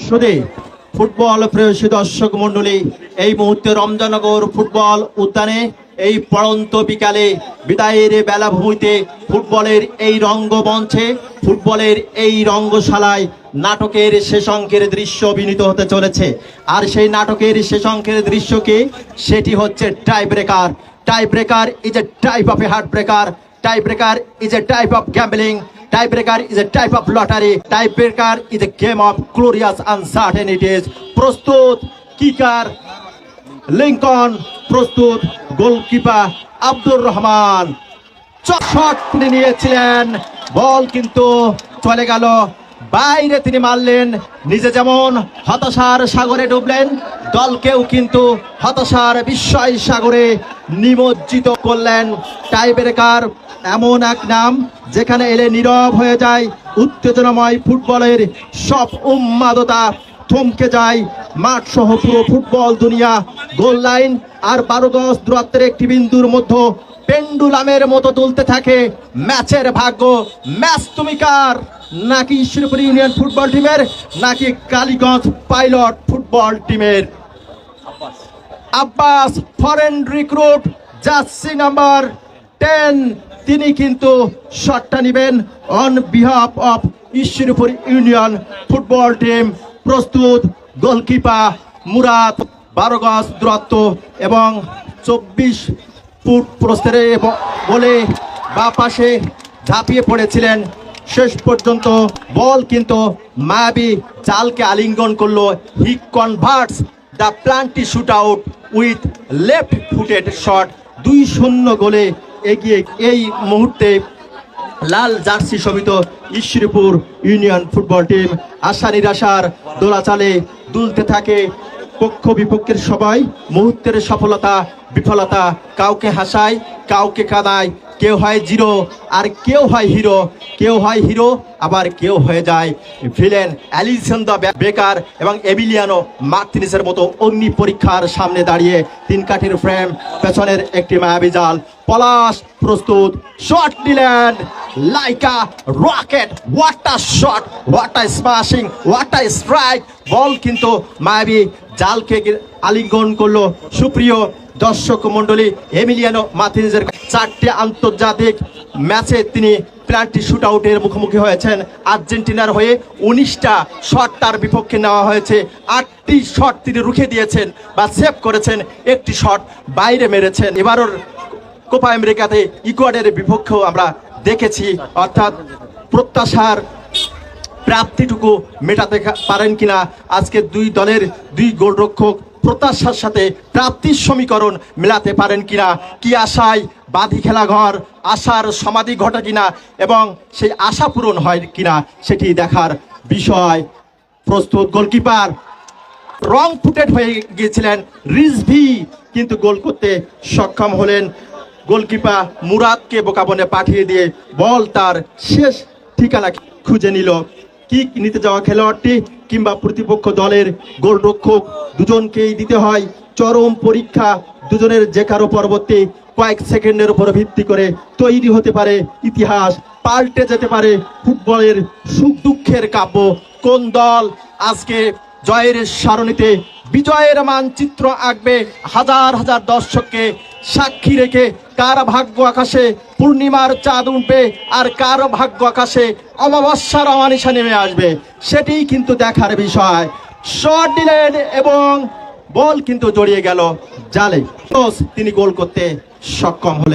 সুধী football প্রিয় দর্শক মণ্ডলী, এই মুহূর্তে রমজানগর ফুটবল উদ্যানে এই পড়ন্ত বিকালে বিদায়ের বেলাভূমিতে ফুটবলের এই রঙ্গমঞ্চে ফুটবলের এই রঙ্গশালায় নাটকের শেষ অঙ্কের দৃশ্য অভিনীত হতে চলেছে। আর সেই নাটকের শেষ অঙ্কের দৃশ্যকে সেটি হচ্ছে tiebreaker. Tiebreaker is a type of a heartbreaker. Tiebreaker is a type of gambling. Tiebreaker is a type of lottery. Tiebreaker is a game of glorious uncertainties. প্রস্তুত কিকার Lincoln, প্রস্তুত goalkeeper Abdur Rahman. Shot তিনি নিয়েছিলেন, বল কিন্তু চলে গেল বাইরে, তিনি মারলেন। নিজে যেমন হতাশার সাগরে ডুবলেন, দলকেও কিন্তু হতাশার বিস্ময় সাগরে নিমজ্জিত করলেন। টাইব্রেকার এমন এক নাম যেখানে এলে নীরব হয়ে যায় উত্তেজনাময় ফুটবলের সব উন্মাদতা, থমকে যায় মাঠ সহ পুরো ফুটবল দুনিয়া। গোল লাইন আর 12 গজ দূরত্বের একটি বিন্দুর মধ্যে পেন্ডুলামের মতো তুলতে থাকে ম্যাচের ভাগ্য। ম্যাচ তুমি কার? নাকি ঈশ্বরপুর ইউনিয়ন ফুটবল টিমের, নাকি কালীগঞ্জ পাইলট ফুটবল টিমের? Abbas foreign recruit, jersey number 10, তিনি কিন্তু শটটা নেবেন on behalf of Ishwarpur union football team. প্রস্তুত গোলকিপার মুরাদ, 12 গজ দূরত্ব এবং 24 ফুট প্রস্তরে বলে বা পাশে ঝাঁপিয়ে পড়েছিলেন। শেষ পর্যন্ত বল কিন্তু মায়াবী জালকে আলিঙ্গন করলো। He converts the penalty shoot out with left footed shot. 2-0 গোলে এগিয়ে এই মুহূর্তে লাল জার্সি শোভিত ঈশ্বরপুর ইউনিয়ন ফুটবল টিম। আশা নিরাশার দোলাচালে দুলতে থাকে পক্ষ বিপক্ষের সবাই। মুহূর্তের সফলতা বিফলতা কাউকে হাসায়, কাউকে কাঁদায়। কেউ হয় জিরো আর কেউ হয় হিরো। কেউ হয় হিরো আবার কেউ হয়ে যায় ভিলেন। অ্যালিসন দ্য বেকার এবং এমিলিয়ানো মার্টিনেজের মতো অগ্নি পরীক্ষার সামনে দাঁড়িয়ে 3 কাঠির ফ্রেম, পেছনের একটি মায়াবী জাল। পলাশ প্রস্তুত, শট নিলেন like a rocket. What a shot, what a smashing, what a strike. Ball কিন্তু মায়াবী জালকে আলিঙ্গন করলো। সুপ্রিয় দর্শক মন্ডলী, এমিলিয়ানো মার্টিনেজের 4টে আন্তর্জাতিক ম্যাচে তিনি পেনাল্টি শুট আউটের মুখোমুখি হয়েছেন। আর্জেন্টিনার হয়ে 19টা শট তার বিপক্ষে নেওয়া হয়েছে। 8টি শট তিনি রুখে দিয়েছেন বা সেভ করেছেন, একটি শট বাইরে মেরেছেন। এবারও কোপা আমেরিকাতে ইকুয়েডরের বিপক্ষেও আমরা দেখেছি। অর্থাৎ প্রত্যাশার প্রাপ্তিটুকু মেটাতে পারেন কিনা আজকে দুই দলের 2 গোলরক্ষক প্রত্যাশার সাথে প্রাপ্তির সমীকরণ মেলাতে পারেন কিনা, কি আশায় বাঁধি খেলা ঘর, আশার সমাধি ঘটে কিনা এবং সেই আশা পূরণ হয় কিনা সেটি দেখার বিষয়। প্রস্তুত গোলকিপার রং ফুটেড হয়ে গিয়েছিলেন রিজভি, কিন্তু গোল করতে সক্ষম হলেন। গোলকিপার মুরাদকে বোকাবনে পাঠিয়ে দিয়ে বল তার শেষ ঠিকানা খুঁজে নিল। কিক নিতে যাওয়া খেলোয়াড়টি কিংবা প্রতিপক্ষ দলের গোলরক্ষক, দুজনকেই দিতে হয় চরম পরীক্ষা। দুজনের যে কারো পরবর্তী কয়েক সেকেন্ডের উপর ভিত্তি করে তৈরি হতে পারে ইতিহাস, পাল্টে যেতে পারে ফুটবলের সুখ দুঃখের কাব্য। কোন দল আজকে জয়ের সারণীতে বিজয়ের মানচিত্র আঁকবে হাজার হাজার দর্শককে সাক্ষী রেখে? কার ভাগ্য আকাশে পূর্ণিমার চাঁদ উঠবে আর কার ভাগ্য আকাশে অমাবস্যার অমানিশা নেমে আসবে, সেটিই কিন্তু দেখার বিষয়। শট দিলেন এবং বল কিন্তু জড়িয়ে গেল জালে। তিনি গোল করতে সক্ষম হলেন।